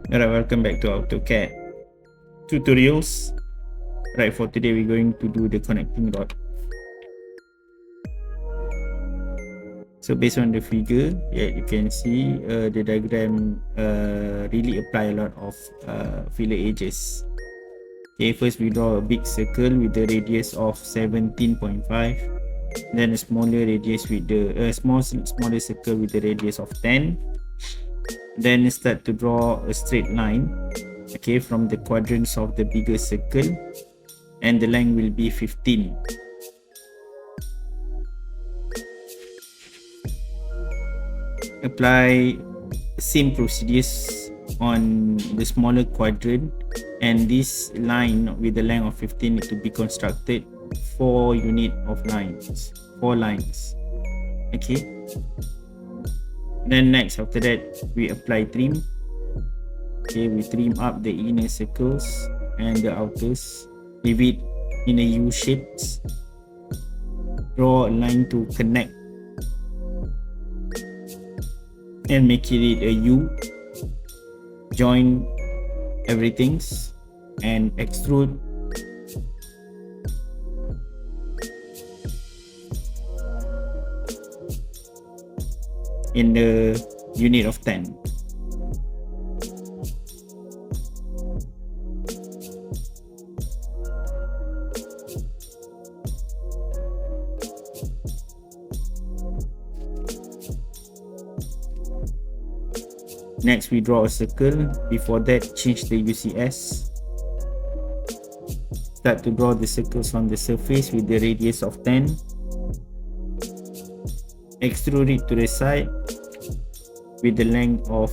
Alright, welcome back to AutoCAD tutorials. Right, for today we're going to do the connecting rod. So based on the figure, yeah, you can see the diagram really apply a lot of filler edges. Okay, first we draw a big circle with the radius of 17.5, then a smaller radius with the smaller circle with the radius of 10. Then start to draw a straight line, okay, from the quadrants of the bigger circle, and the length will be 15. Apply same procedures on the smaller quadrant, and this line with the length of 15 need to be constructed 4 lines. Okay, then next after that we apply trim. Okay, we trim up the inner circles and the outers, leave it in a U shapes. Draw a line to connect and make it a U. Join everything and extrude. In the unit of 10. Next, we draw a circle. Before that, change the UCS. Start to draw the circles on the surface with the radius of 10. Extrude it to the side with the length of,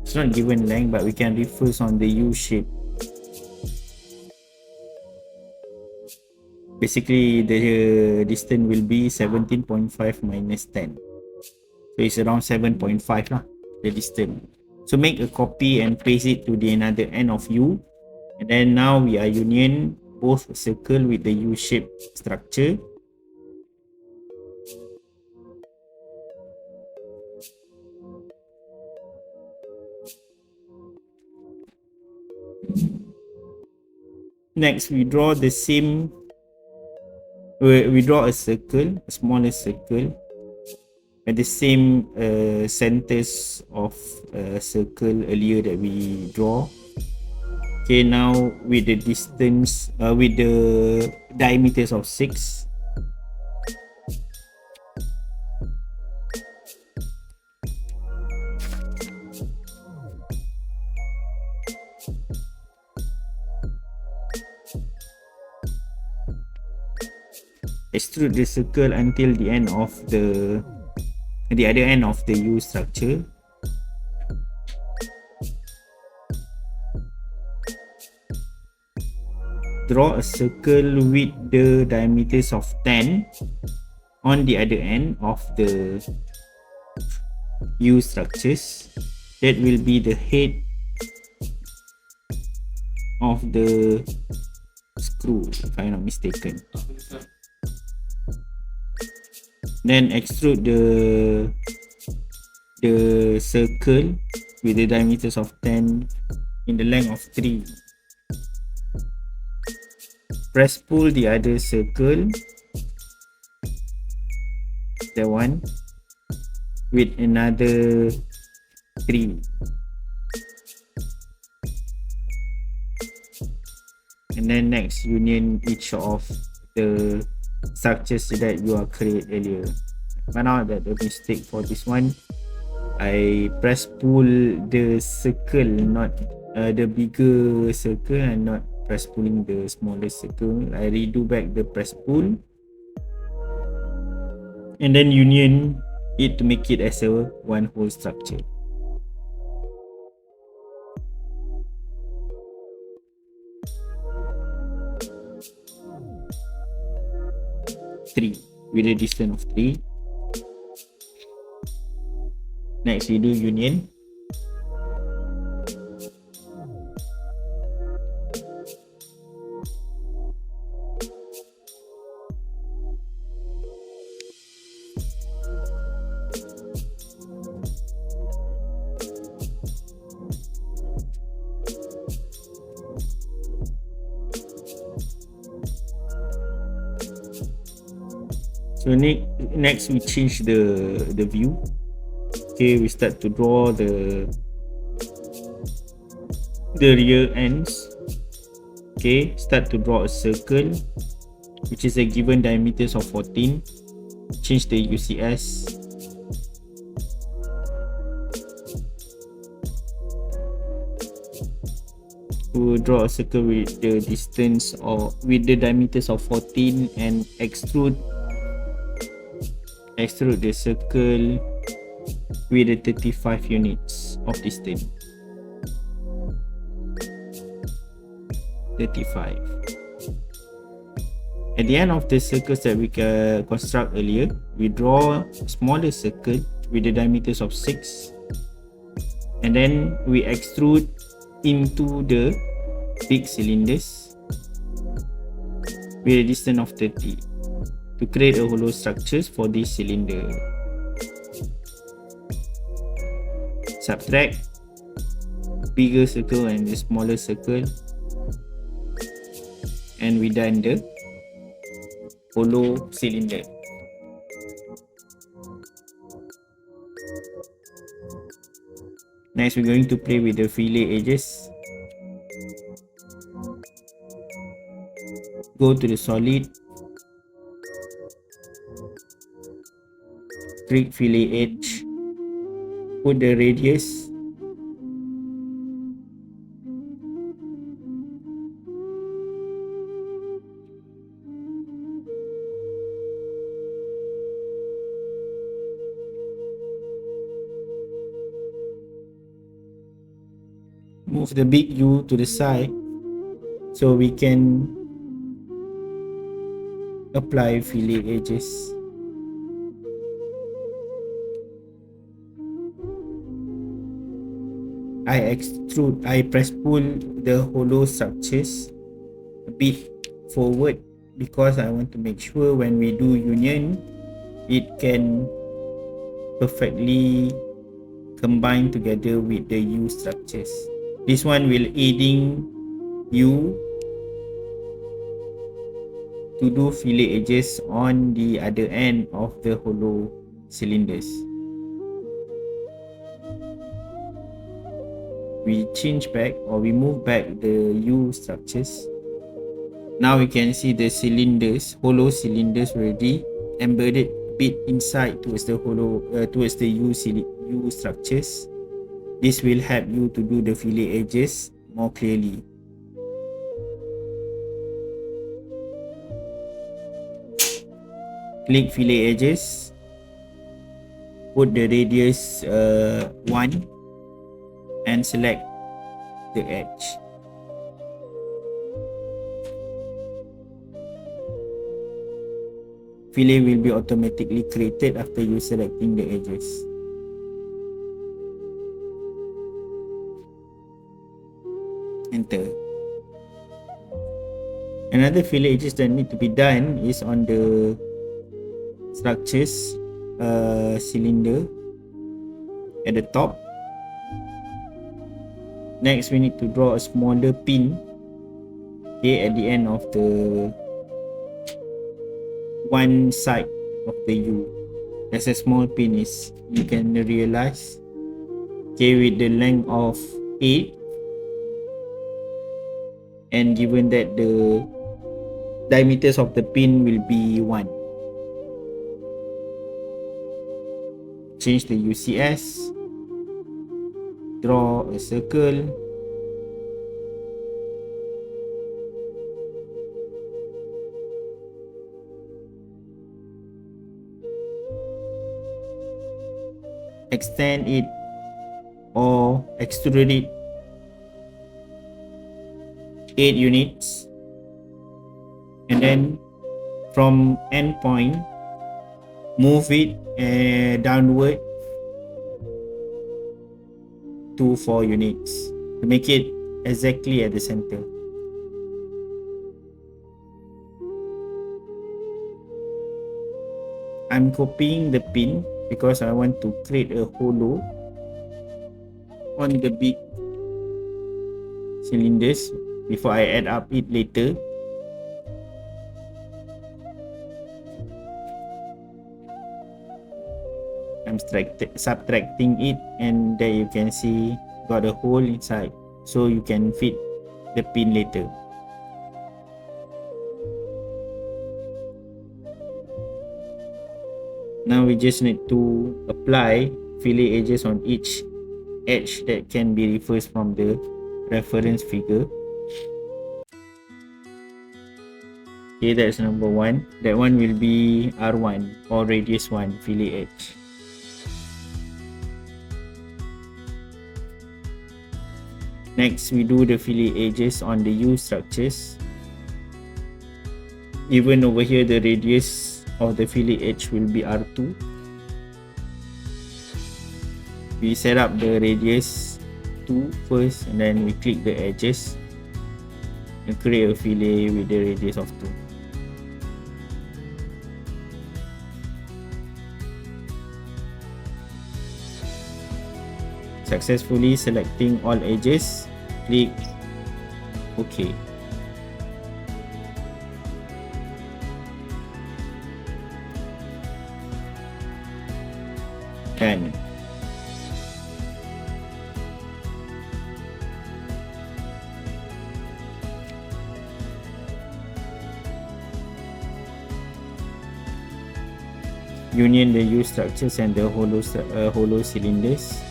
it's not given length, but we can refer on the U shape. Basically, the distance will be 17.5 minus 10. So it's around 7.5 lah, the distance. So make a copy and paste it to the another end of U. And then now we are union both circle with the U shape structure. Next, we draw the same. We draw a circle, a smaller circle, at the same centers of circle earlier that we draw. Okay, now with the distance, with the diameters of 6. Extrude the circle until the end of the other end of the U structure. Draw a circle with the diameters of 10 on the other end of the U structures. That will be the head of the screw, if I'm not mistaken. Then extrude the circle with the diameters of 10 in the length of 3. Press pull the other circle, the one with another 3. And then next, union each of the structures that you are create earlier. Find out that the mistake for this one, I press pull the circle, not the bigger circle, and not press pulling the smaller circle. I redo back the press pull and then union it to make it as a one whole structure. With a distance of 3. Next, we do union. So next we change the view. Okay, we start to draw the rear ends. Okay, start to draw a circle which is a given diameters of 14. Change the UCS. To draw a circle with the distance or with the diameters of 14 and extrude the circle with the 35 units of distance. 35. At the end of the circles that we can construct earlier, we draw a smaller circle with the diameters of 6, and then we extrude into the big cylinders with a distance of 30 to create a hollow structures for this cylinder. Subtract bigger circle and the smaller circle, and we done the hollow cylinder. Next, we're going to play with the fillet edges. Go to the solid, click fillet edge, put the radius, move the big U to the side so we can apply fillet edges. I press pull the hollow structures a bit forward because I want to make sure when we do union it can perfectly combine together with the U structures. This one will aiding you to do fillet edges on the other end of the hollow cylinders. We change back or we move back the U structures. Now we can see the cylinders, hollow cylinders already embedded a bit inside towards the towards the U structures. This will help you to do the fillet edges more clearly. Click fillet edges, put the radius 1 and select the edge. Fillet will be automatically created after you selecting the edges. Enter. Another fillet edges that need to be done is on the structures cylinder at the top. Next, we need to draw a smaller pin, okay, at the end of the one side of the U. There's a small pin, is you can realize, okay, with the length of 8, and given that the diameters of the pin will be 1. Change the UCS, draw a circle, extend it or extrude it 8 units, and then from end point move it downward to 4 units to make it exactly at the center. I'm copying the pin because I want to create a hollow on the big cylinders before I add up it later. I'm subtracting it, and there you can see got a hole inside, so you can fit the pin later. Now we just need to apply fillet edges on each edge that can be reversed from the reference figure. Okay, that's number 1. That one will be R1 or radius 1 fillet edge. Next, we do the fillet edges on the U structures. Even over here, the radius of the fillet edge will be R2. We set up the radius 2 first, and then we click the edges and create a fillet with the radius of 2. Successfully selecting all edges, click OK. Done. Union the U structures and the hollow cylinders,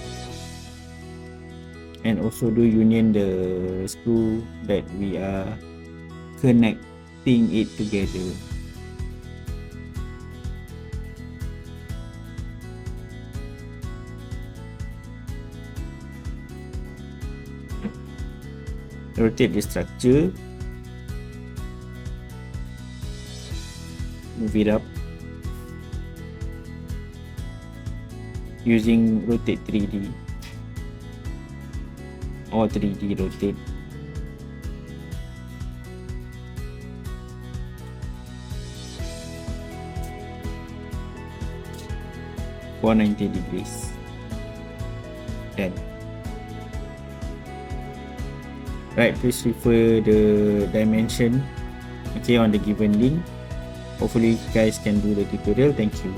and also do union the screw that we are connecting it together. Rotate the structure, move it up using rotate 3D or 3D rotate. For 90 degrees. Done. Right, please refer the dimension on the given link. Hopefully you guys can do the tutorial. Thank you.